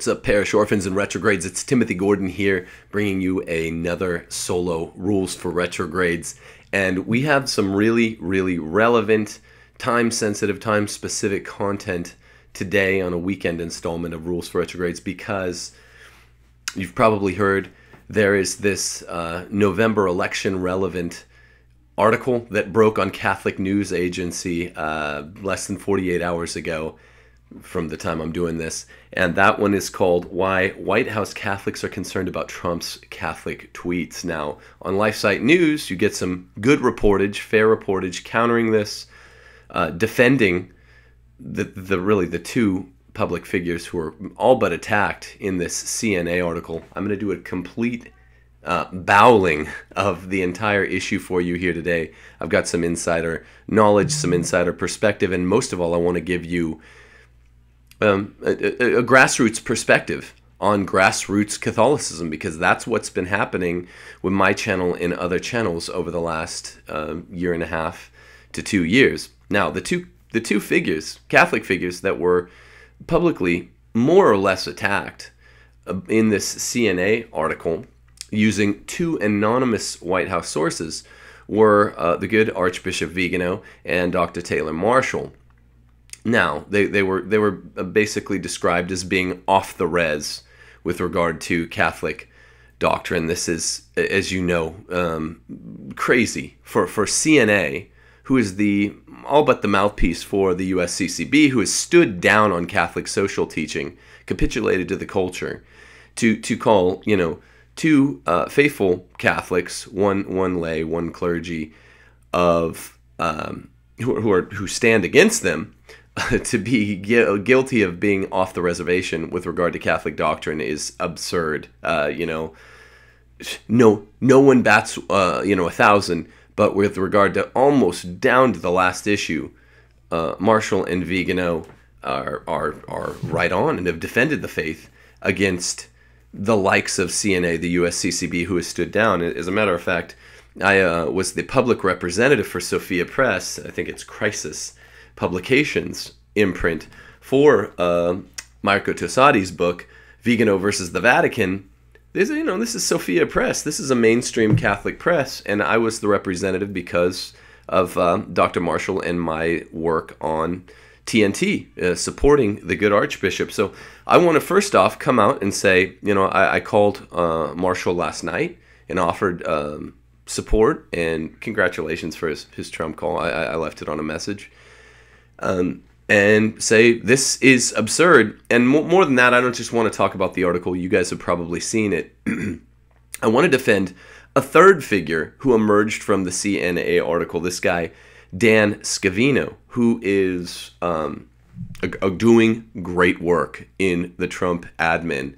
What's up, parish orphans and retrogrades? It's Timothy Gordon here, bringing you another solo Rules for Retrogrades. And we have some really, really relevant, time-sensitive, time-specific content today on a weekend installment of Rules for Retrogrades, because you've probably heard there is this November election-relevant article that broke on Catholic News Agency less than 48 hours ago from the time I'm doing this, and that one is called "Why White House Catholics Are Concerned About Trump's Catholic Tweets." Now, on LifeSite News, you get some good reportage, fair reportage, countering this, defending the two public figures who are all but attacked in this CNA article. I'm going to do a complete bowling of the entire issue for you here today. I've got some insider knowledge, some insider perspective, and most of all, I want to give you a grassroots perspective on grassroots Catholicism, because that's what's been happening with my channel and other channels over the last year and a half to 2 years. Now, the two figures, Catholic figures, that were publicly more or less attacked in this CNA article using two anonymous White House sources were the good Archbishop Vigano and Dr. Taylor Marshall. Now, they were basically described as being off the res with regard to Catholic doctrine. This is, as you know, crazy for CNA, who is all but the mouthpiece for the USCCB, who has stood down on Catholic social teaching, capitulated to the culture, to call, two faithful Catholics, one lay, one clergy, of who stand against them, to be guilty of being off the reservation with regard to Catholic doctrine is absurd. No one bats 1,000, but with regard to almost down to the last issue, Marshall and Vigano are right on and have defended the faith against the likes of CNA, the USCCB, who has stood down. As a matter of fact, I was the public representative for Sophia Press. I think it's Crisis Publications imprint for Marco Tossati's book, Vigano versus the Vatican. This is Sophia Press. This is a mainstream Catholic press, and I was the representative because of Dr. Marshall and my work on TNT, supporting the good Archbishop. So I want to first off come out and say, I called Marshall last night and offered support and congratulations for his Trump call. I left it on a message. And say this is absurd. And more than that, I don't just want to talk about the article. You guys have probably seen it. I want to defend a third figure who emerged from the CNA article, this guy, Dan Scavino, who is doing great work in the Trump admin.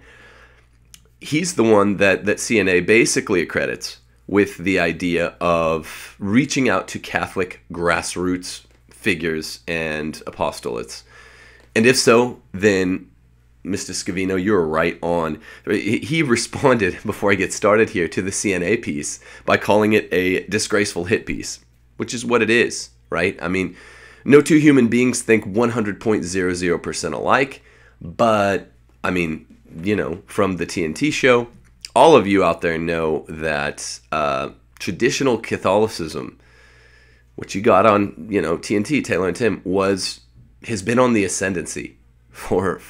He's the one that CNA basically accredits with the idea of reaching out to Catholic grassroots figures and apostolates. And if so, then Mr. Scavino, you're right on. He responded, before I get started here, to the CNA piece by calling it a disgraceful hit piece, which is what it is, right? I mean, no two human beings think 100.00% alike, but, I mean, from the TNT show, all of you out there know that traditional Catholicism, what you got on, TNT, Taylor and Tim, has been on the ascendancy for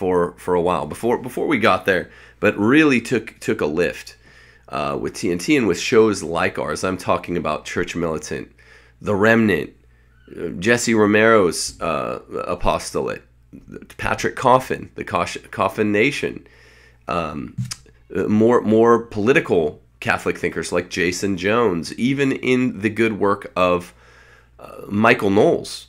a while before we got there, but really took a lift with TNT and with shows like ours. I'm talking about Church Militant, The Remnant, Jesse Romero's apostolate, Patrick Coffin, the Coffin Nation, more political Catholic thinkers like Jason Jones, even in the good work of Michael Knowles.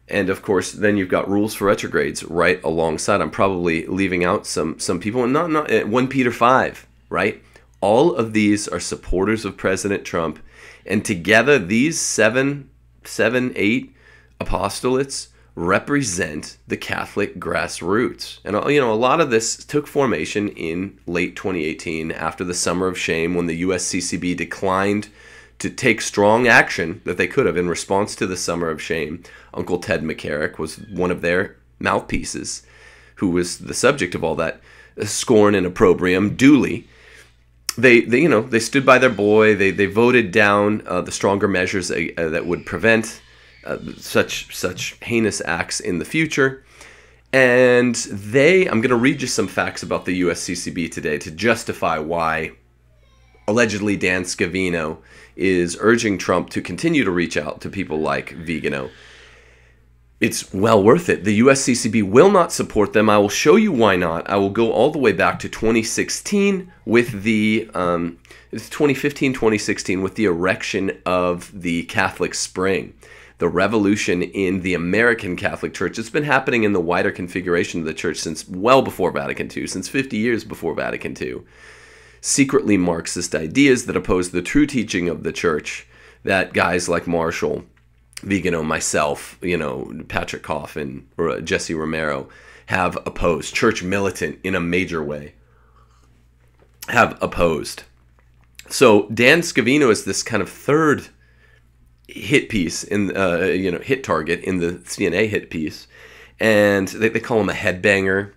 And of course, then you've got Rules for Retrogrades right alongside. I'm probably leaving out some people, and not 1 Peter 5, right? All of these are supporters of President Trump, and together these 8 apostolates represent the Catholic grassroots. And a lot of this took formation in late 2018 after the Summer of Shame, when the USCCB declined to take strong action that they could have in response to the Summer of Shame. Uncle Ted McCarrick was one of their mouthpieces, who was the subject of all that. scorn and opprobrium duly. They stood by their boy. They voted down the stronger measures that would prevent such heinous acts in the future. And I'm going to read you some facts about the USCCB today to justify why allegedly Dan Scavino is urging Trump to continue to reach out to people like Vigano. It's well worth it. The USCCB will not support them. I will show you why not. I will go all the way back to 2016 with the 2015-2016 with the erection of the Catholic Spring, the revolution in the American Catholic Church. It's been happening in the wider configuration of the church since well before Vatican II, since 50 years before Vatican II. Secretly Marxist ideas that oppose the true teaching of the church that guys like Marshall, Vigano, myself, Patrick Coffin, or Jesse Romero have opposed. Church militant in a major way have opposed. So Dan Scavino is this kind of third hit piece in hit target in the CNA hit piece, and they call him a headbanger.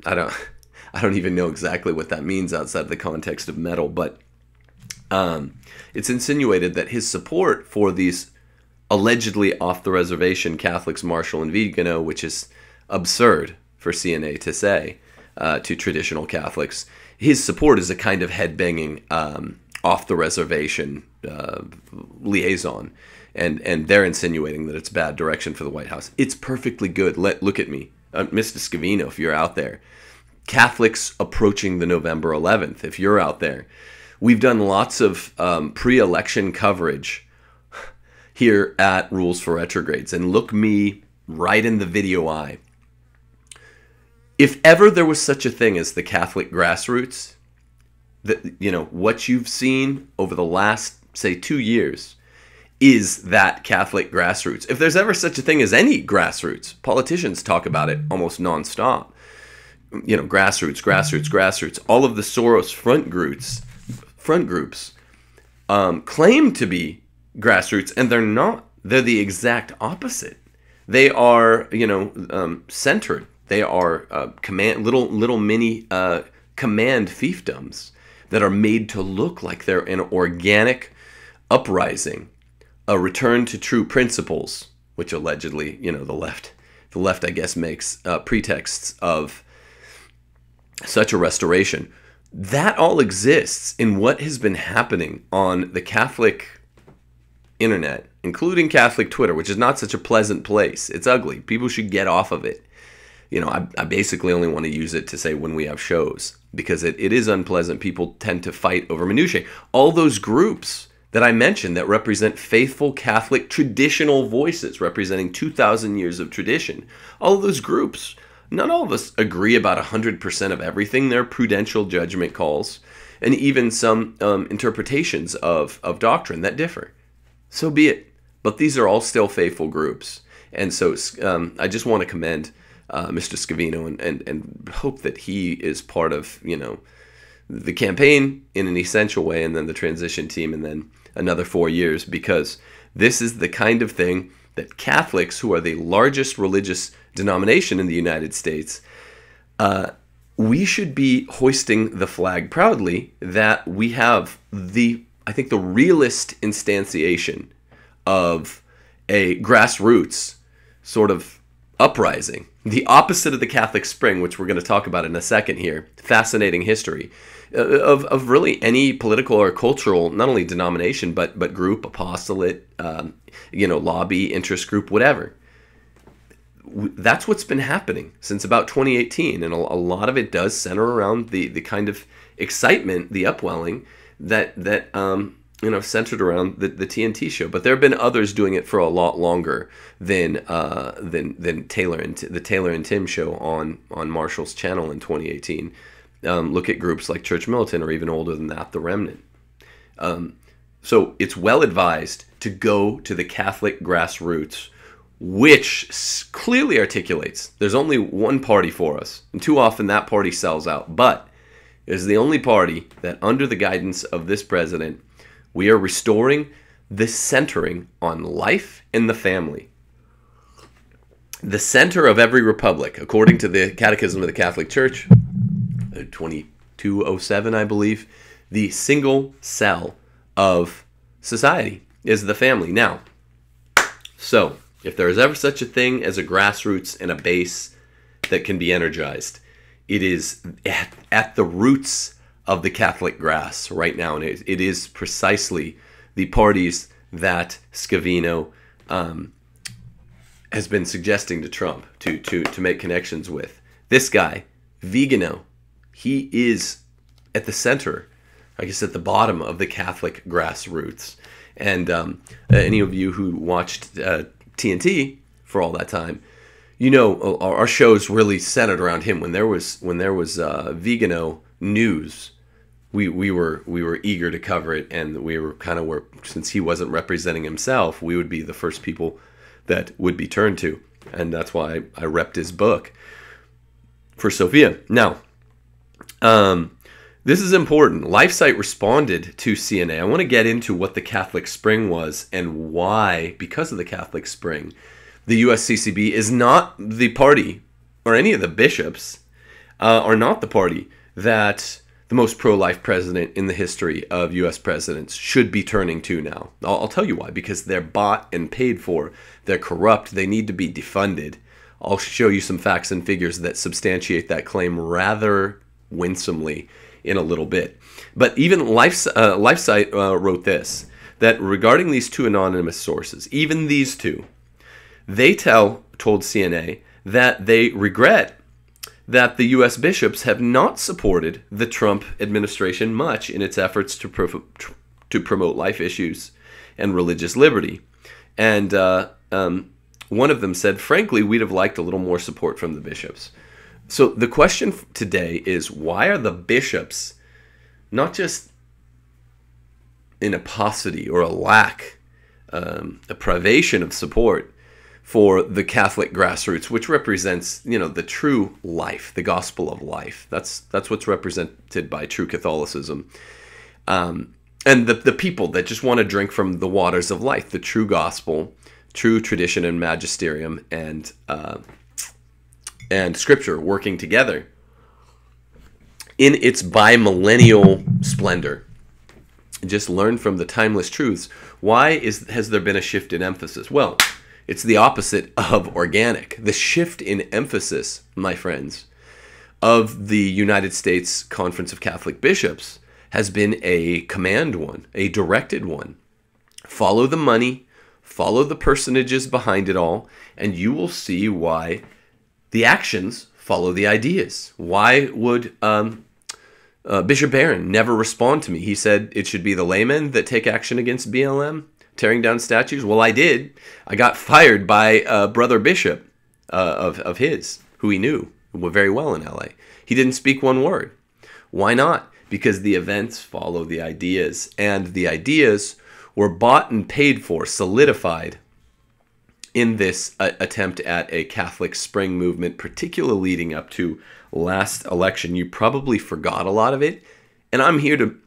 I don't even know exactly what that means outside the context of metal, but it's insinuated that his support for these allegedly off the reservation Catholics, Marshall and Vigano, which is absurd for CNA to say to traditional Catholics, his support is a kind of headbanging off the reservation liaison. And they're insinuating that it's bad direction for the White House. It's perfectly good. Look at me. Mr. Scavino, if you're out there. Catholics approaching the November 11th, if you're out there. We've done lots of pre-election coverage here at Rules for Retrogrades. And look me right in the video eye. If ever there was such a thing as the Catholic Grassroots, what you've seen over the last, say, 2 years is that Catholic Grassroots. If there's ever such a thing as any grassroots, politicians talk about it almost nonstop. Grassroots. All of the Soros front groups claim to be grassroots, and they're not. They're the exact opposite. They are, centered. They are little mini command fiefdoms that are made to look like they're an organic uprising, a return to true principles, which allegedly, the left, I guess, makes pretexts of such a restoration. That all exists in what has been happening on the Catholic internet, including Catholic Twitter, which is not such a pleasant place. It's ugly. People should get off of it. I basically only want to use it to say when we have shows, because it is unpleasant. People tend to fight over minutiae. All those groups that I mentioned that represent faithful Catholic traditional voices, representing 2,000 years of tradition, all of those groups, not all of us agree about 100% of everything. There are prudential judgment calls and even some interpretations of doctrine that differ. So be it. But these are all still faithful groups. And so I just want to commend Mr. Scavino and hope that he is part of, the campaign in an essential way, and then the transition team, and then another 4 years, because this is the kind of thing that Catholics, who are the largest religious denomination in the United States, we should be hoisting the flag proudly that we have I think the realist instantiation of a grassroots sort of uprising, the opposite of the Catholic Spring, which we're going to talk about in a second here. Fascinating history of really any political or cultural, not only denomination, but group, apostolate, lobby, interest group, whatever. That's what's been happening since about 2018, and a lot of it does center around the kind of excitement, the upwelling that centered around the TNT show. But there have been others doing it for a lot longer than Taylor and the Taylor and Tim show on Marshall's channel in 2018. Look at groups like Church Militant, or even older than that, The Remnant. So it's well advised to go to the Catholic Grassroots, which clearly articulates there's only one party for us, and too often that party sells out. But it is the only party that, under the guidance of this president, we are restoring the centering on life and the family. The center of every republic, according to the Catechism of the Catholic Church, 2207, I believe. The single cell of society is the family. Now, so if there is ever such a thing as a grassroots and a base that can be energized, it is at the roots of the Catholic grass right now, and it is precisely the parties that Scavino has been suggesting to Trump to make connections with. This guy, Vigano, he is at the center, I guess at the bottom of the Catholic grassroots. And any of you who watched TNT for all that time, you know our shows really centered around him. When there was Vigano news, we were eager to cover it, and we were kind of since he wasn't representing himself, we would be the first people that would be turned to, and that's why I repped his book for Sophia. Now, this is important. LifeSite responded to CNA. I want to get into what the Catholic Spring was and why, because of the Catholic Spring, the USCCB is not the party, or any of the bishops are not the party that the most pro-life president in the history of U.S. presidents should be turning to now. I'll tell you why. Because they're bought and paid for. They're corrupt. They need to be defunded. I'll show you some facts and figures that substantiate that claim rather winsomely in a little bit. But even LifeSite wrote this, that regarding these two anonymous sources, even these two, they told CNA that they regret that the U.S. bishops have not supported the Trump administration much in its efforts to promote life issues and religious liberty. And one of them said, frankly, we'd have liked a little more support from the bishops. So the question today is, why are the bishops not just in a paucity or a lack, a privation of support for the Catholic grassroots, which represents, the true life, the gospel of life. That's what's represented by true Catholicism. And the people that just want to drink from the waters of life, the true gospel, true tradition and magisterium, and scripture working together in its bimillennial splendor. Just learn from the timeless truths. Why has there been a shift in emphasis? Well, it's the opposite of organic. The shift in emphasis, my friends, of the United States Conference of Catholic Bishops has been a command one, a directed one. Follow the money, follow the personages behind it all, and you will see why the actions follow the ideas. Why would Bishop Barron never respond to me? He said it should be the laymen that take action against BLM. Tearing down statues? Well, I did. I got fired by a brother bishop of his, who he knew very well in LA. He didn't speak one word. Why not? Because the events follow the ideas, and the ideas were bought and paid for, solidified in this attempt at a Catholic Spring movement, particularly leading up to last election. You probably forgot a lot of it, and I'm here to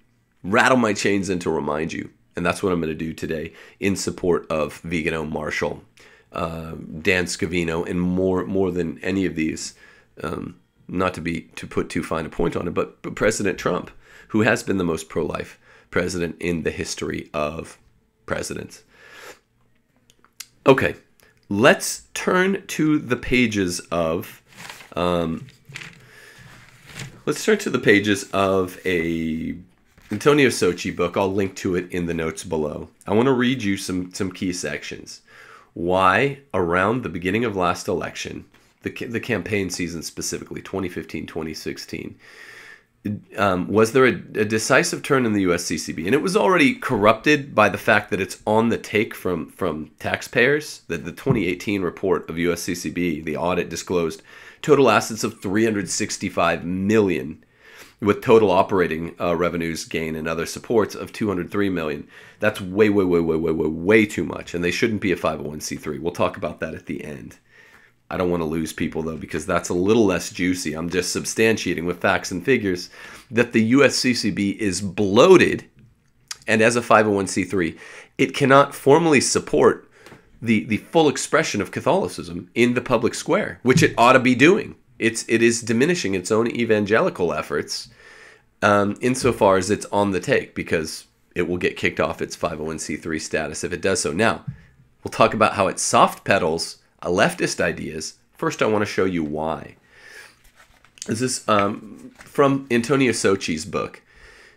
rattle my chains and to remind you. And that's what I'm going to do today in support of Vigano, Marshall, Dan Scavino, and more than any of these. Not to put too fine a point on it, but President Trump, who has been the most pro-life president in the history of presidents. Okay, let's turn to the pages of. Let's turn to the pages of a Antonio Sochi book. I'll link to it in the notes below. I want to read you some key sections. Why, around the beginning of last election, the campaign season specifically, 2015, 2016, was there a decisive turn in the USCCB? And it was already corrupted by the fact that it's on the take from taxpayers. That the 2018 report of USCCB, the audit, disclosed total assets of $365 million. With total operating revenues gain and other supports of $203 million. That's way too much, and they shouldn't be a 501c3. We'll talk about that at the end. I don't want to lose people, though, because that's a little less juicy. I'm just substantiating with facts and figures that the USCCB is bloated, and as a 501c3, it cannot formally support the full expression of Catholicism in the public square, which it ought to be doing. It is diminishing its own evangelical efforts insofar as it's on the take, because it will get kicked off its 501c3 status if it does so. Now, we'll talk about how it soft pedals leftist ideas. First, I want to show you why. This is from Antonio Sochi's book.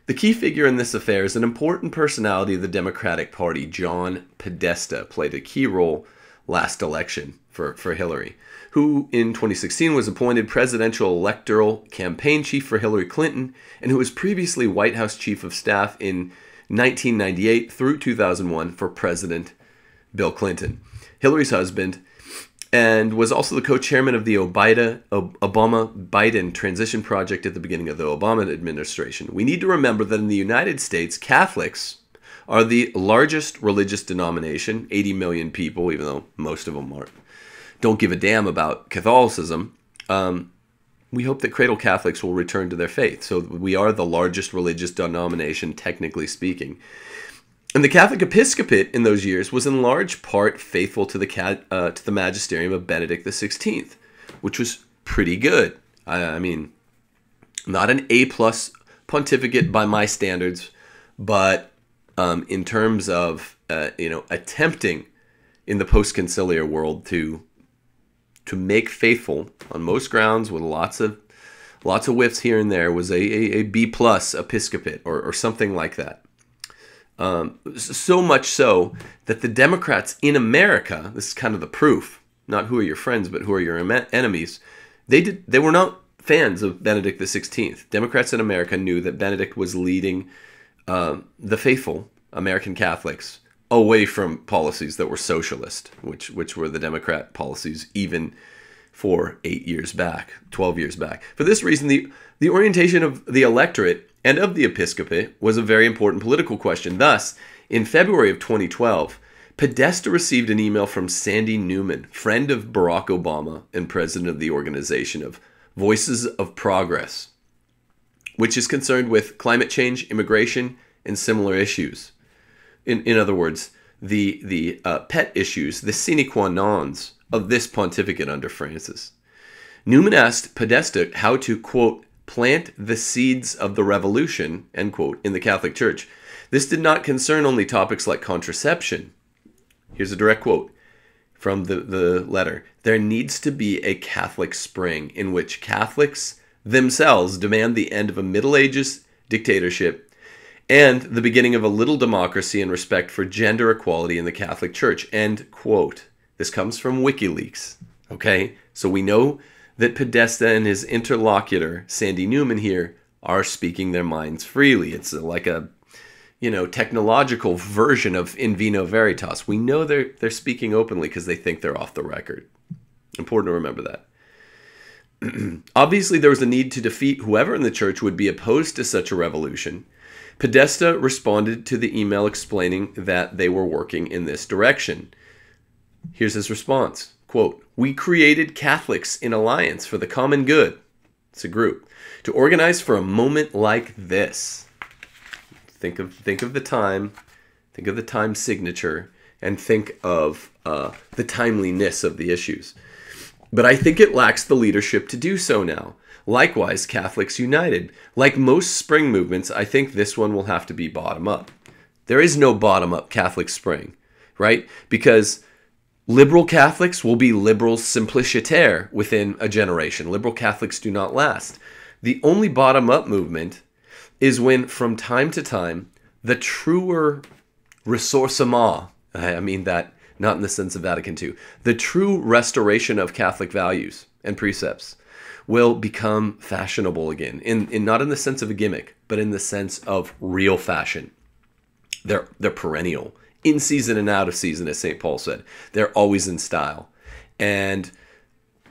The key figure in this affair is an important personality of the Democratic Party. John Podesta played a key role last election for Hillary, who in 2016 was appointed presidential electoral campaign chief for Hillary Clinton, and who was previously White House chief of staff in 1998 through 2001 for President Bill Clinton, Hillary's husband, and was also the co-chairman of the Obama-Biden transition project at the beginning of the Obama administration. We need to remember that in the United States, Catholics are the largest religious denomination, 80 million people, even though most of them don't give a damn about Catholicism. We hope that cradle Catholics will return to their faith. So we are the largest religious denomination, technically speaking. And the Catholic episcopate in those years was in large part faithful to the magisterium of Benedict XVI, which was pretty good. I mean, not an A+ pontificate by my standards, but in terms of attempting in the post-conciliar world to make faithful on most grounds, with lots of whiffs here and there, was a B+ episcopate or something like that. So much so that the Democrats in America, this is kind of the proof, not who are your friends, but who are your enemies, they were not fans of Benedict XVI. Democrats in America knew that Benedict was leading the faithful American Catholics away from policies that were socialist, which were the Democrat policies even for 8 years back, 12 years back. For this reason, the orientation of the electorate and of the episcopate was a very important political question. Thus, in February of 2012, Podesta received an email from Sandy Newman, friend of Barack Obama and president of the organization of Voices of Progress, which is concerned with climate change, immigration, and similar issues. In other words, the pet issues, the sine qua nons of this pontificate under Francis. Newman asked Podesta how to, quote, plant the seeds of the revolution, end quote, in the Catholic Church. This did not concern only topics like contraception. Here's a direct quote from the letter. There needs to be a Catholic spring in which Catholics themselves demand the end of a Middle Ages dictatorship and the beginning of a little democracy and respect for gender equality in the Catholic Church, end quote. This comes from WikiLeaks, okay? So we know that Podesta and his interlocutor, Sandy Newman here, are speaking their minds freely. It's like a, technological version of in vino veritas. We know they're speaking openly because they think they're off the record. Important to remember that. Obviously, there was a need to defeat whoever in the church would be opposed to such a revolution. Podesta responded to the email explaining that they were working in this direction. Here's his response. Quote, we created Catholics in Alliance for the Common Good. It's a group. To organize for a moment like this. Think of the time. Think of the time signature. And think of the timeliness of the issues. But I think it lacks the leadership to do so now. Likewise, Catholics United. Like most spring movements, I think this one will have to be bottom-up. There is no bottom-up Catholic spring, right? Because liberal Catholics will be liberals simplicitaire within a generation. Liberal Catholics do not last. The only bottom-up movement is when, from time to time, the truer ressourcement, I mean that not in the sense of Vatican II, the true restoration of Catholic values and precepts will become fashionable again. Not in the sense of a gimmick, but in the sense of real fashion. They're perennial. In season and out of season, as St. Paul said. They're always in style. And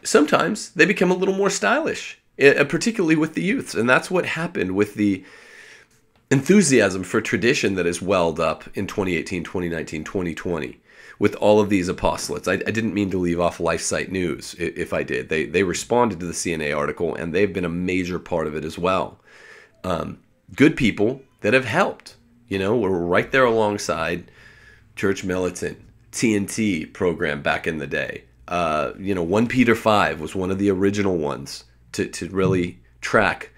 sometimes they become a little more stylish, particularly with the youths. And that's what happened with the enthusiasm for tradition that has welled up in 2018, 2019, 2020 with all of these apostolates. I didn't mean to leave off LifeSite News if I did. They responded to the CNA article, and they've been a major part of it as well. Good people that have helped. We're right there alongside Church Militant, TNT program back in the day. 1 Peter 5 was one of the original ones to really track,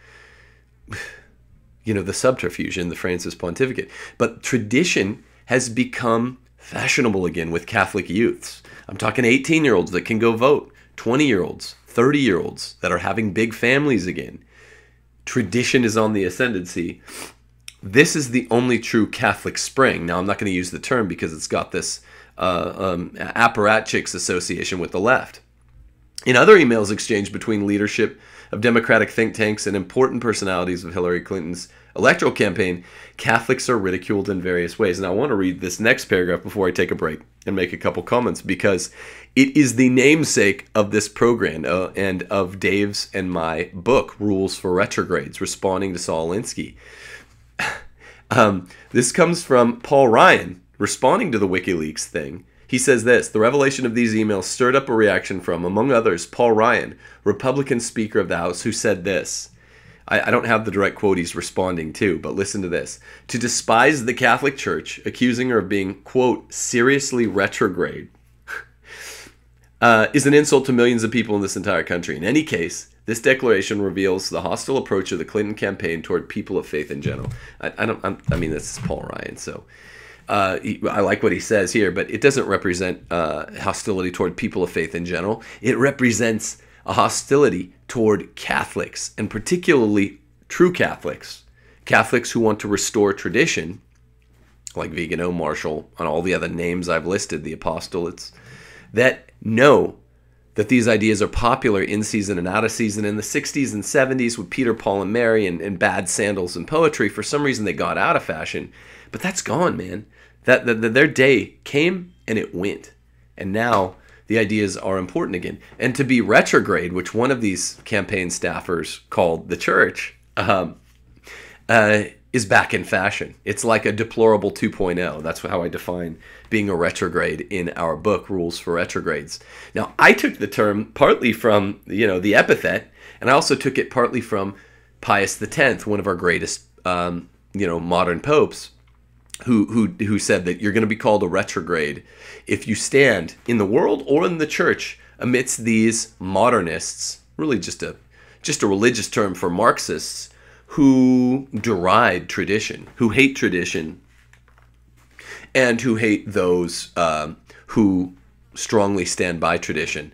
the subterfuge in the Francis pontificate. But tradition has become fashionable again with Catholic youths. I'm talking 18-year-olds that can go vote, 20-year-olds, 30-year-olds that are having big families again. Tradition is on the ascendancy. This is the only true Catholic spring. Now, I'm not going to use the term because it's got this apparatchiks association with the left. In other emails exchanged between leadership of Democratic think tanks and important personalities of Hillary Clinton's electoral campaign, Catholics are ridiculed in various ways. And I want to read this next paragraph before I take a break and make a couple comments, because it is the namesake of this program and of Dave's and my book, Rules for Retrogrades, responding to Saul Alinsky. This comes from Paul Ryan, responding to the WikiLeaks thing. He says this: the revelation of these emails stirred up a reaction from, among others, Paul Ryan, Republican Speaker of the House, who said this. I don't have the direct quote he's responding to, but listen to this. To despise the Catholic Church, accusing her of being, quote, seriously retrograde, is an insult to millions of people in this entire country. In any case, this declaration reveals the hostile approach of the Clinton campaign toward people of faith in general. I mean, this is Paul Ryan, so I like what he says here, but it doesn't represent hostility toward people of faith in general. It represents a hostility toward Catholics, and particularly true Catholics. Catholics who want to restore tradition, like Vigano, Marshall, and all the other names I've listed, the apostolates, that know that these ideas are popular in season and out of season. In the 60s and 70s with Peter, Paul, and Mary and bad sandals and poetry, for some reason they got out of fashion. But that's gone, man. Their day came and it went. And now the ideas are important again. And to be retrograde, which one of these campaign staffers called the church, is back in fashion. It's like a deplorable 2.0. That's how I define being a retrograde in our book, Rules for Retrogrades. Now, I took the term partly from, the epithet, and I also took it partly from Pius X, one of our greatest, modern popes, who said that you're going to be called a retrograde if you stand in the world or in the church amidst these modernists, really just a religious term for Marxists, who deride tradition, who hate tradition, and who hate those who strongly stand by tradition,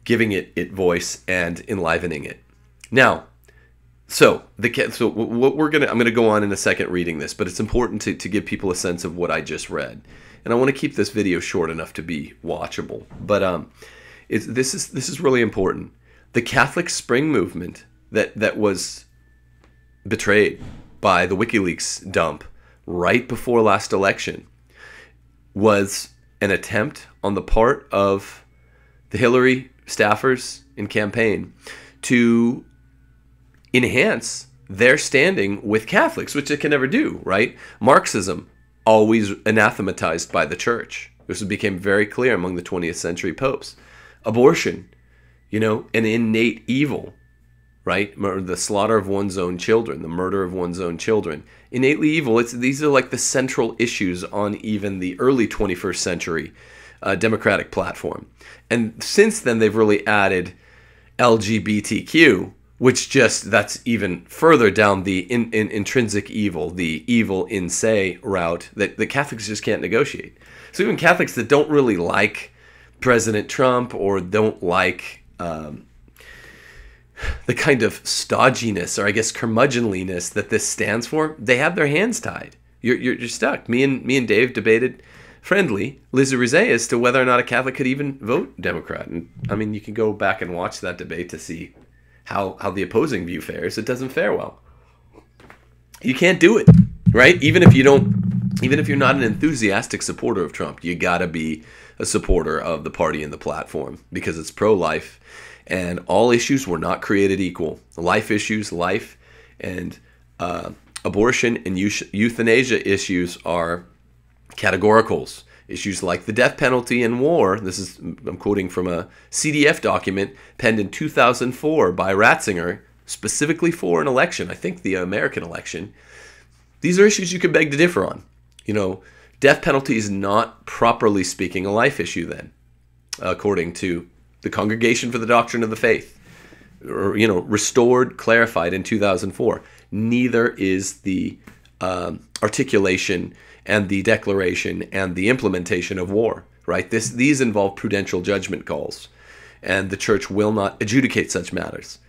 giving it voice and enlivening it. Now, I'm going to go on in a second reading this, but it's important to give people a sense of what I just read, and I want to keep this video short enough to be watchable. But this is really important. The Catholic Spring movement that was betrayed by the WikiLeaks dump right before last election was an attempt on the part of the Hillary staffers in campaign to enhance their standing with Catholics, which it can never do, right? Marxism, always anathematized by the church. This became very clear among the 20th century popes. Abortion, an innate evil, right? The slaughter of one's own children, the murder of one's own children. Innately evil. These are like the central issues on even the early 21st century democratic platform. And since then, they've really added LGBTQ, which that's even further down the intrinsic evil, the evil in se route that the Catholics just can't negotiate. So even Catholics that don't really like President Trump or don't like the kind of stodginess or I guess curmudgeonliness that this stands for, they have their hands tied. You're stuck. Me and Dave debated friendly Liz Rizé as to whether or not a Catholic could even vote Democrat. And I mean, you can go back and watch that debate to see how the opposing view fares. It doesn't fare well. You can't do it, right? Even if you're not an enthusiastic supporter of Trump, you gotta be a supporter of the party and the platform because it's pro-life, and all issues were not created equal. Life issues, life, and abortion and euthanasia issues are categoricals. Issues like the death penalty and war, I'm quoting from a CDF document penned in 2004 by Ratzinger, specifically for an election, I think the American election. These are issues you could beg to differ on. Death penalty is not, properly speaking, a life issue then. according to the Congregation for the Doctrine of the Faith, or, restored, clarified in 2004. Neither is the articulation and the declaration and the implementation of war, right? These involve prudential judgment calls, and the church will not adjudicate such matters.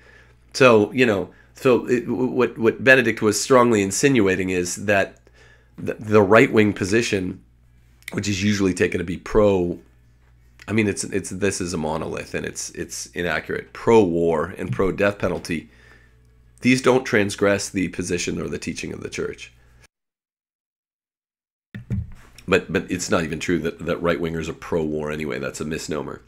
So, what Benedict was strongly insinuating is that the right-wing position, which is usually taken to be this is a monolith, and it's inaccurate, pro-war and pro-death penalty, these don't transgress the position or the teaching of the church. But it's not even true that right-wingers are pro-war anyway. That's a misnomer.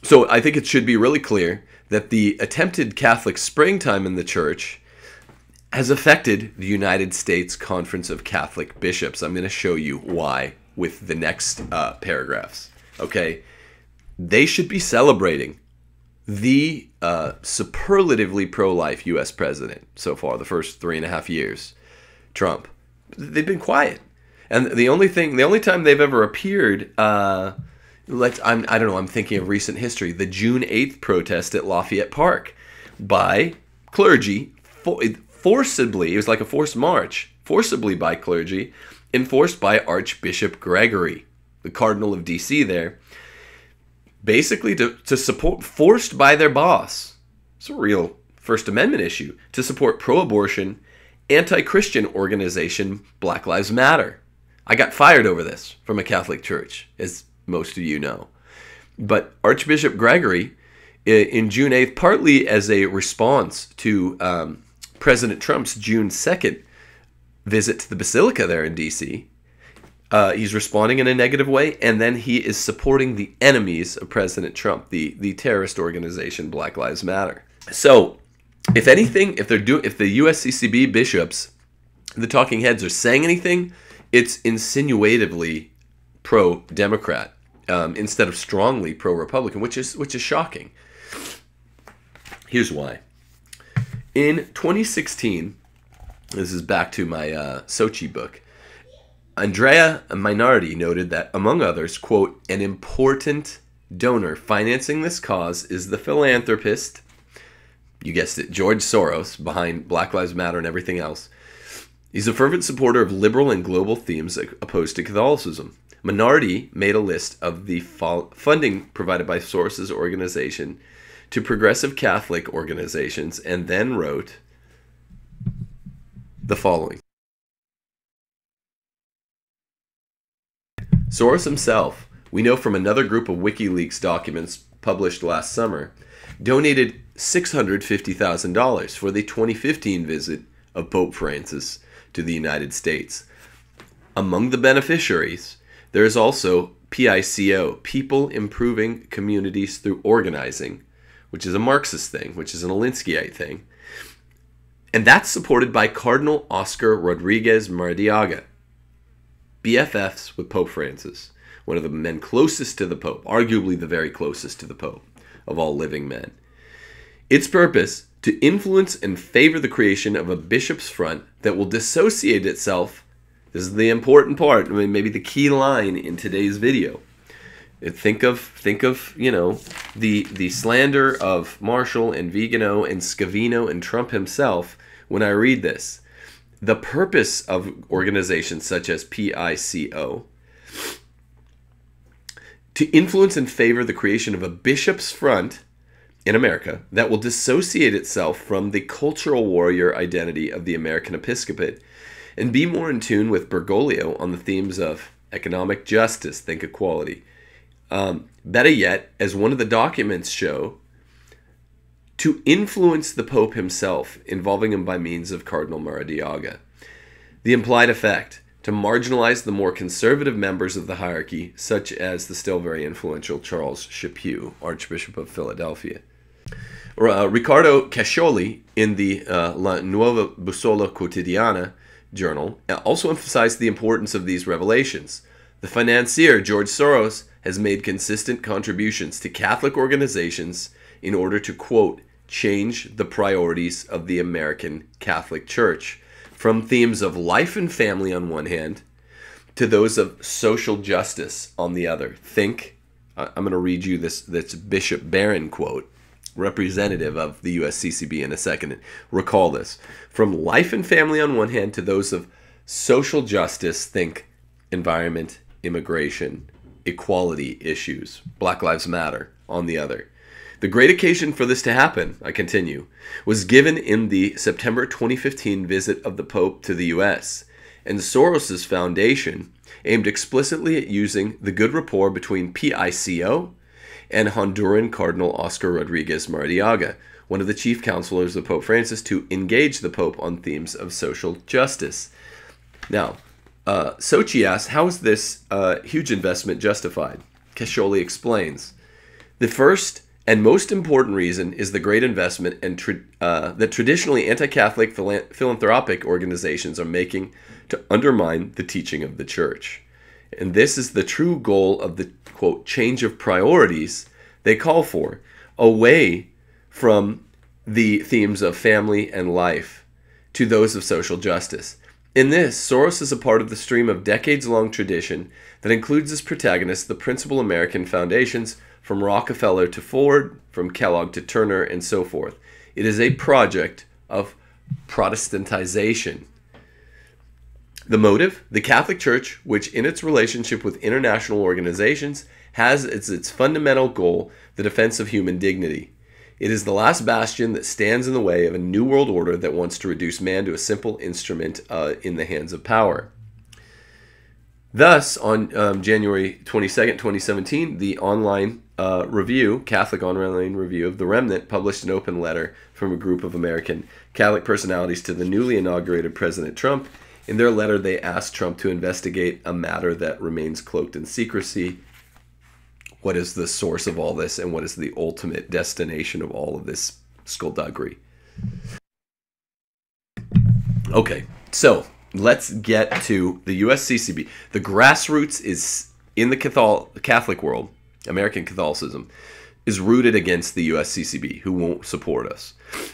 So I think it should be really clear that the attempted Catholic springtime in the church has affected the United States Conference of Catholic Bishops. I'm going to show you why with the next paragraphs. Okay? They should be celebrating the superlatively pro-life U.S. president so far, the first 3.5 years, Trump. They've been quiet. And the only time they've ever appeared, I'm thinking of recent history, the June 8th protest at Lafayette Park by clergy, forcibly, it was like a forced march, forcibly by clergy, enforced by Archbishop Gregory, the Cardinal of D.C. there, basically to support, forced by their boss. It's a real First Amendment issue, to support pro-abortion, anti-Christian organization Black Lives Matter. I got fired over this from a Catholic church, as most of you know. But Archbishop Gregory, in June 8th, partly as a response to President Trump's June 2nd visit to the Basilica there in D.C., he's responding in a negative way, and then he is supporting the enemies of President Trump, the terrorist organization Black Lives Matter. So, if anything, if the USCCB bishops, the talking heads, are saying anything, it's insinuatively pro-Democrat instead of strongly pro-Republican, which is shocking. Here's why. In 2016, this is back to my Sochi book, Andrea Mainardi noted that, among others, quote, an important donor financing this cause is the philanthropist, you guessed it, George Soros, behind Black Lives Matter and everything else. He's a fervent supporter of liberal and global themes opposed to Catholicism. Mainardi made a list of the funding provided by Soros' organization to progressive Catholic organizations and then wrote the following. Soros himself, we know from another group of WikiLeaks documents published last summer, donated $650,000 for the 2015 visit of Pope Francis to the United States. Among the beneficiaries, there is also PICO, People Improving Communities Through Organizing, which is a Marxist thing, which is an Alinskyite thing. And that's supported by Cardinal Oscar Rodriguez Maradiaga, BFFs with Pope Francis, one of the men closest to the Pope, arguably the very closest to the Pope of all living men. Its purpose, to influence and favor the creation of a bishop's front that will dissociate itself. This is the important part, maybe the key line in today's video. Think of the slander of Marshall and Vigano and Scavino and Trump himself when I read this. The purpose of organizations such as PICO to influence and favor the creation of a bishop's front in America that will dissociate itself from the cultural warrior identity of the American episcopate and be more in tune with Bergoglio on the themes of economic justice, think equality. Better yet, as one of the documents show, to influence the Pope himself, involving him by means of Cardinal Maradiaga. The implied effect, to marginalize the more conservative members of the hierarchy, such as the still very influential Charles Chaput, Archbishop of Philadelphia. Riccardo Cascioli, in the La Nuova Bussola Quotidiana journal, also emphasized the importance of these revelations. The financier, George Soros, has made consistent contributions to Catholic organizations in order to, quote, change the priorities of the American Catholic Church from themes of life and family on one hand to those of social justice on the other. Think, I'm going to read you this Bishop Barron quote, representative of the USCCB, in a second. Recall this. From life and family on one hand to those of social justice, think environment, immigration, equality issues, Black Lives Matter on the other. The great occasion for this to happen, I continue, was given in the September 2015 visit of the Pope to the U.S., and Soros' foundation aimed explicitly at using the good rapport between PICO and Honduran Cardinal Oscar Rodriguez Maradiaga, one of the chief counselors of Pope Francis, to engage the Pope on themes of social justice. Now, Sochi asks, how is this huge investment justified? Cascioli explains, the first and most important reason is the great investment that traditionally anti-Catholic philanthropic organizations are making to undermine the teaching of the Church. And this is the true goal of the, quote, change of priorities they call for, away from the themes of family and life to those of social justice. In this, Soros is a part of the stream of decades-long tradition that includes as protagonists the principal American foundations, from Rockefeller to Ford, from Kellogg to Turner, and so forth. It is a project of Protestantization. The motive? The Catholic Church, which in its relationship with international organizations has as its fundamental goal the defense of human dignity. It is the last bastion that stands in the way of a new world order that wants to reduce man to a simple instrument in the hands of power. Thus, on January 22nd, 2017, the online review, Catholic Online Review of The Remnant, published an open letter from a group of American Catholic personalities to the newly inaugurated President Trump. In their letter, they asked Trump to investigate a matter that remains cloaked in secrecy. What is the source of all this, and what is the ultimate destination of all of this skullduggery? Okay, so let's get to the USCCB. The Grassroots is in the Catholic world, American Catholicism, is rooted against the USCCB, who won't support us.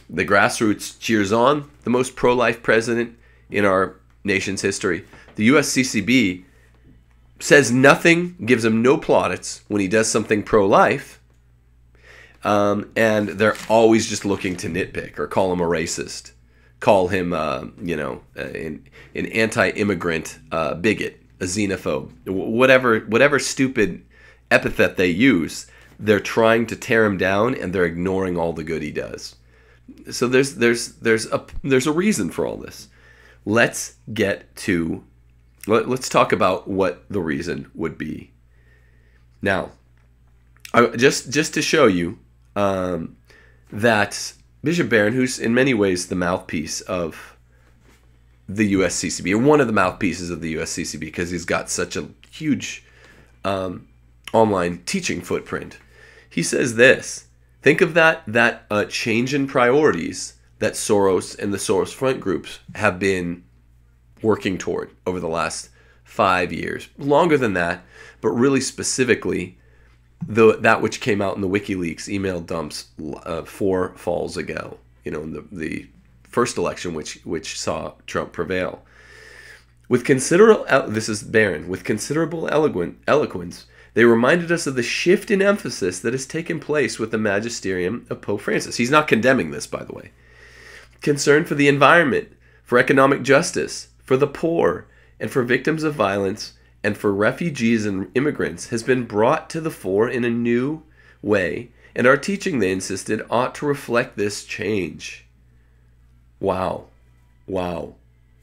The Grassroots cheers on the most pro-life president in our nation's history. The USCCB says nothing, gives him no plaudits when he does something pro-life, and they're always just looking to nitpick or call him a racist, call him, an anti-immigrant bigot, a xenophobe, whatever stupid epithet they use. They're trying to tear him down, and they're ignoring all the good he does. So there's a reason for all this. Let's talk about what the reason would be. Now, just to show you that Bishop Barron, who's in many ways the mouthpiece of the USCCB, or one of the mouthpieces of the USCCB, because he's got such a huge online teaching footprint, he says this: think of that change in priorities that Soros and the Soros front groups have been working toward over the last 5 years, longer than that, but really specifically that which came out in the WikiLeaks email dumps 4 falls ago, in the first election, which saw Trump prevail. With considerable, this is Barron, with considerable eloquence, they reminded us of the shift in emphasis that has taken place with the magisterium of Pope Francis. He's not condemning this, by the way. Concern for the environment, for economic justice, for the poor, and for victims of violence, and for refugees and immigrants has been brought to the fore in a new way, and our teaching, they insisted, ought to reflect this change. Wow. Wow.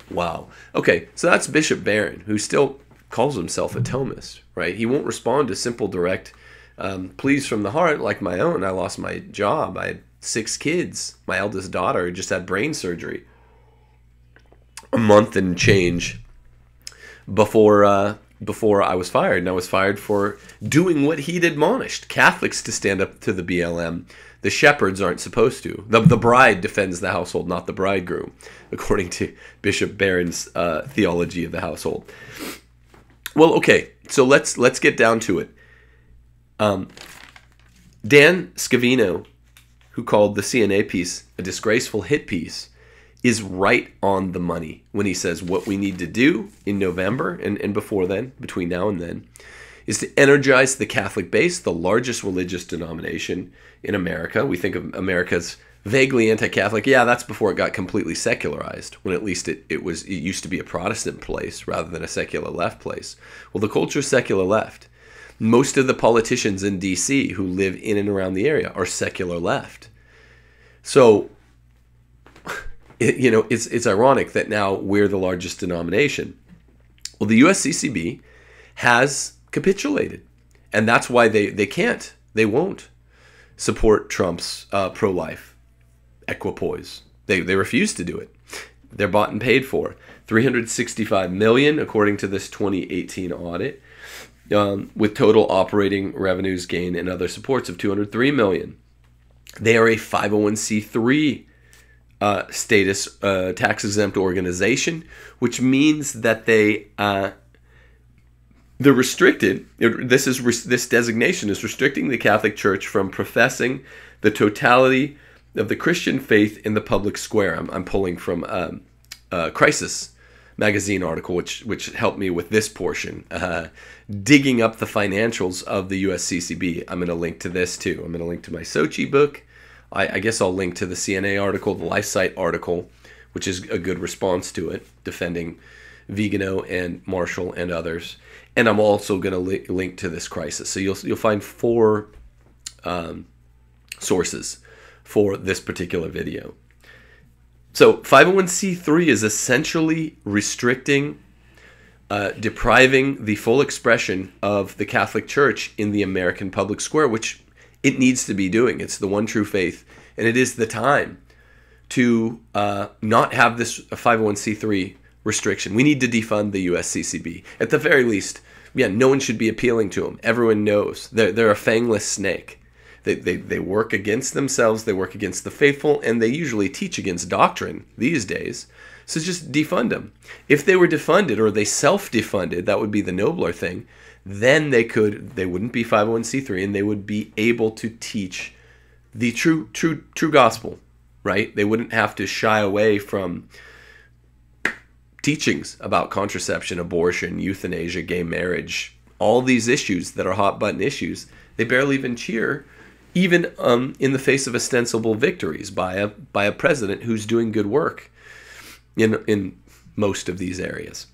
Wow. Okay, so that's Bishop Barron, who still calls himself a Thomist, right? He won't respond to simple, direct pleas from the heart like my own. I lost my job. I had 6 kids. My eldest daughter just had brain surgery a month and change before I was fired. And I was fired for doing what he'd admonished Catholics to stand up to the BLM. The shepherds aren't supposed to. The bride defends the household, not the bridegroom, according to Bishop Barron's theology of the household. Well, okay, so let's get down to it. Dan Scavino, who called the CNA piece a disgraceful hit piece, is right on the money when he says what we need to do in November and before then, between now and then, is to energize the Catholic base, the largest religious denomination in America. We think of America as vaguely anti-Catholic. Yeah, that's before it got completely secularized, when at least it used to be a Protestant place rather than a secular left place. Well, the culture is secular left. Most of the politicians in D.C. who live in and around the area are secular left. So, it's ironic that now we're the largest denomination. Well, the USCCB has capitulated, and that's why they won't support Trump's pro-life equipoise. They refuse to do it. They're bought and paid for. $365 million, according to this 2018 audit, with total operating revenues gain and other supports of $203 million. They are a 501c3 status tax-exempt organization, which means that they're restricted. This designation is restricting the Catholic Church from professing the totality of the Christian faith in the public square. I'm pulling from Crisis magazine article, which helped me with this portion, digging up the financials of the USCCB. I'm going to link to this too. I'm going to link to my Sochi book. I guess I'll link to the CNA article, the LifeSite article, which is a good response to it, defending Vigano and Marshall and others. And I'm also going to link to this crisis. So you'll find 4 sources for this particular video. So 501c3 is essentially restricting, depriving the full expression of the Catholic Church in the American public square, which it needs to be doing. It's the one true faith, and it is the time to not have this 501c3 restriction. We need to defund the USCCB. At the very least, no one should be appealing to them. Everyone knows they're a fangless snake. They work against themselves, they work against the faithful, and they usually teach against doctrine these days. So just defund them. If they were defunded, or they self-defunded, that would be the nobler thing, then they wouldn't be 501c3, and they would be able to teach the true gospel, right? They wouldn't have to shy away from teachings about contraception, abortion, euthanasia, gay marriage, all these issues that are hot button issues. They barely even cheer, even in the face of ostensible victories by a president who's doing good work in most of these areas.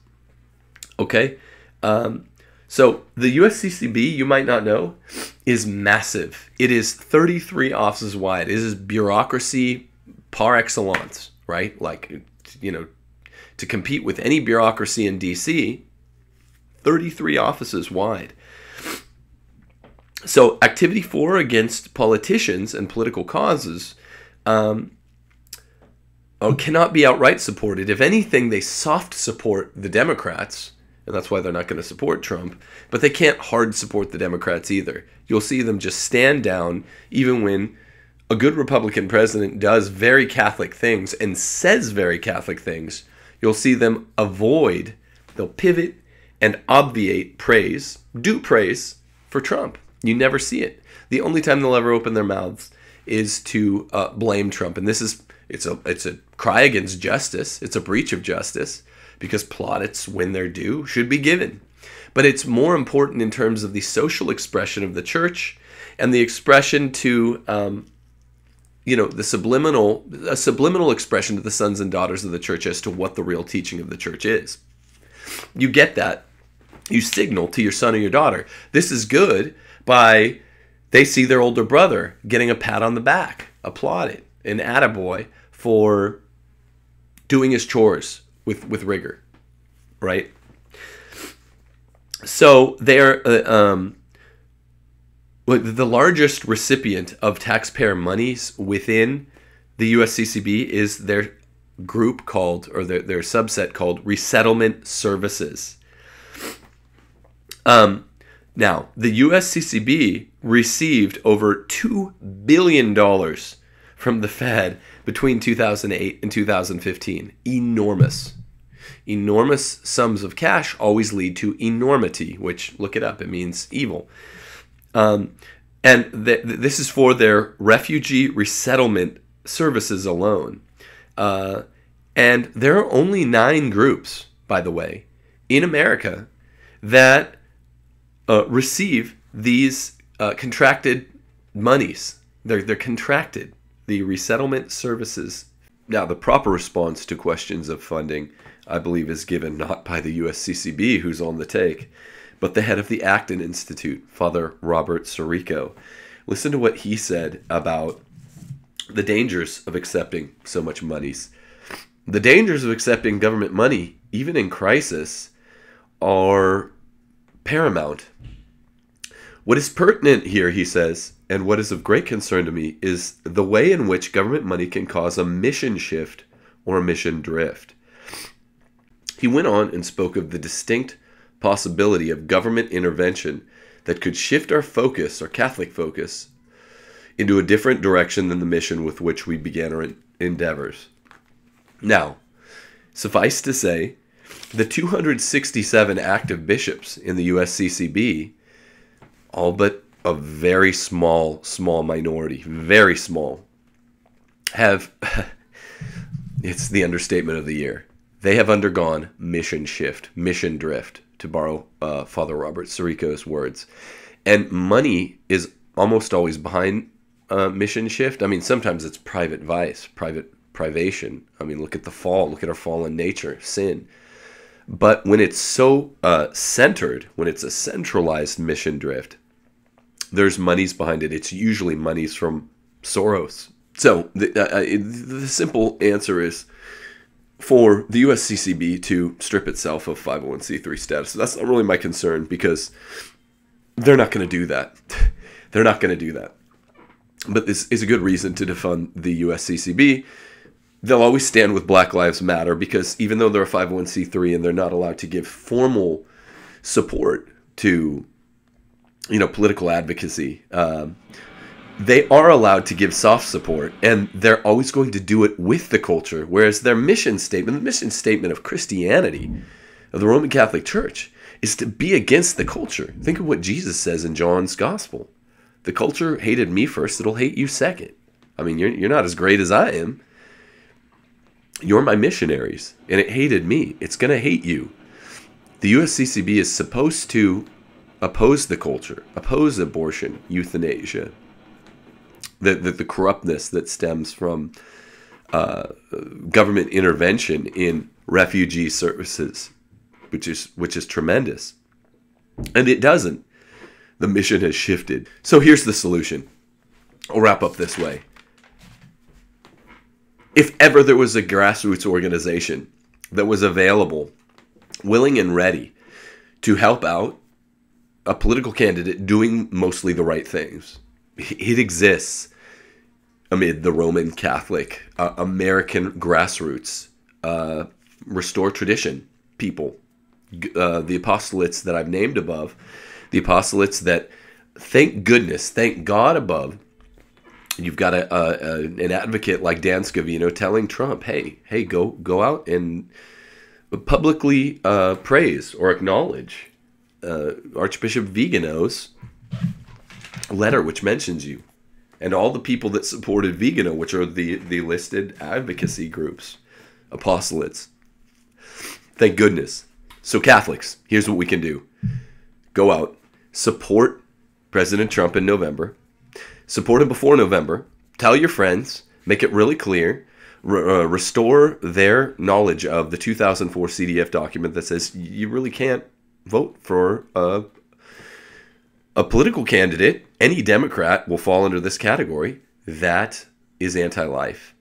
Okay, so the USCCB, you might not know, is massive. It is 33 offices wide. It is bureaucracy par excellence, right? Like, to compete with any bureaucracy in D.C., 33 offices wide. So activity 4 against politicians and political causes cannot be outright supported. If anything, they soft support the Democrats, and that's why they're not going to support Trump, but they can't hard support the Democrats either. You'll see them just stand down even when a good Republican president does very Catholic things and says very Catholic things. You'll see them they'll pivot and obviate praise, due praise for Trump. You never see it. The only time they'll ever open their mouths is to blame Trump, and it's a cry against justice. It's a breach of justice because plaudits, when they're due, should be given. But it's more important in terms of the social expression of the church and the expression to, the subliminal expression to the sons and daughters of the church as to what the real teaching of the church is. You get that. You signal to your son or your daughter, this is good, by they see their older brother getting a pat on the back, applauded, an attaboy for doing his chores with rigor, right? So they're the largest recipient of taxpayer monies within the USCCB is their group called, or their subset called, Resettlement Services. Now, the USCCB received over $2 billion from the Fed between 2008 and 2015. Enormous. Enormous sums of cash always lead to enormity, which, look it up, it means evil. And this is for their refugee resettlement services alone. And there are only 9 groups, by the way, in America that receive these contracted monies. They're contracted. The resettlement services. Now, the proper response to questions of funding, I believe, is given not by the USCCB, who's on the take, but the head of the Acton Institute, Father Robert Sirico. Listen to what he said about the dangers of accepting so much monies. The dangers of accepting government money, even in crisis, are paramount. What is pertinent here, he says, and what is of great concern to me, is the way in which government money can cause a mission shift or a mission drift. He went on and spoke of the distinct possibility of government intervention that could shift our focus, our Catholic focus, into a different direction than the mission with which we began our endeavors. Now, suffice to say, the 267 active bishops in the USCCB, all but a very small minority, very small, have, it's the understatement of the year, they have undergone mission shift, mission drift, to borrow Father Robert Sirico's words. And money is almost always behind mission shift. I mean, sometimes it's private vice, privation. I mean, look at the fall, look at our fallen nature, sin. But when it's so centered, when it's a centralized mission drift, there's monies behind it. It's usually monies from Soros. So the simple answer is for the USCCB to strip itself of 501c3 status. That's not really my concern, because they're not going to do that. They're not going to do that. But this is a good reason to defund the USCCB. They'll always stand with Black Lives Matter, because even though they're a 501c3 and they're not allowed to give formal support to, political advocacy, they are allowed to give soft support, and they're always going to do it with the culture. Whereas their mission statement, the mission statement of Christianity, of the Roman Catholic Church, is to be against the culture. Think of what Jesus says in John's Gospel. The culture hated me first, it'll hate you second. I mean, you're not as great as I am. You're my missionaries, and it hated me. It's going to hate you. The USCCB is supposed to oppose the culture, oppose abortion, euthanasia, the corruptness that stems from government intervention in refugee services, which is tremendous. And it doesn't. The mission has shifted. So here's the solution. I'll wrap up this way. If ever there was a grassroots organization that was available, willing and ready to help out a political candidate doing mostly the right things, it exists amid the Roman Catholic, American grassroots, restore tradition people, the apostolates that I've named above, the apostolates that, thank goodness, thank God above, you've got an advocate like Dan Scavino telling Trump, hey, go out and publicly praise or acknowledge Archbishop Vigano's letter, which mentions you, and all the people that supported Vigano, which are the listed advocacy groups, apostolates. Thank goodness. So Catholics, here's what we can do. Go out, support President Trump in November. Support him before November. Tell your friends. Make it really clear. Restore their knowledge of the 2004 CDF document that says you really can't vote for a political candidate. Any Democrat will fall under this category. That is anti-life.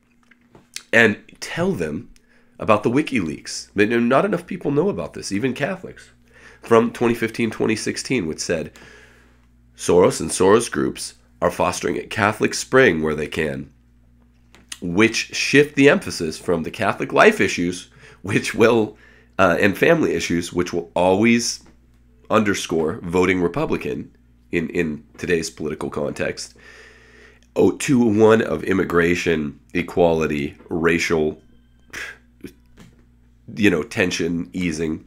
And tell them about the WikiLeaks. Not enough people know about this, even Catholics, from 2015-2016, which said Soros and Soros groups are fostering a Catholic spring where they can, which shift the emphasis from the Catholic life issues, which will, and family issues, which will always underscore voting Republican in today's political context, to one of immigration, equality, racial, tension easing,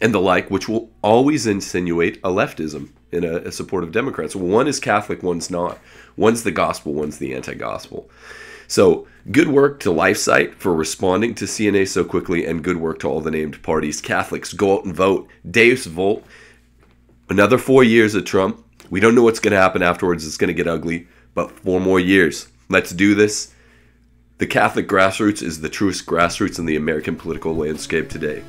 and the like, which will always insinuate a leftism in a support of Democrats. One is Catholic, one's not. One's the gospel, one's the anti-gospel. So good work to LifeSite for responding to CNA so quickly, and good work to all the named parties. Catholics, go out and vote. Deus Volt. Another 4 years of Trump. We don't know what's going to happen afterwards. It's going to get ugly, but 4 more years. Let's do this. The Catholic grassroots is the truest grassroots in the American political landscape today.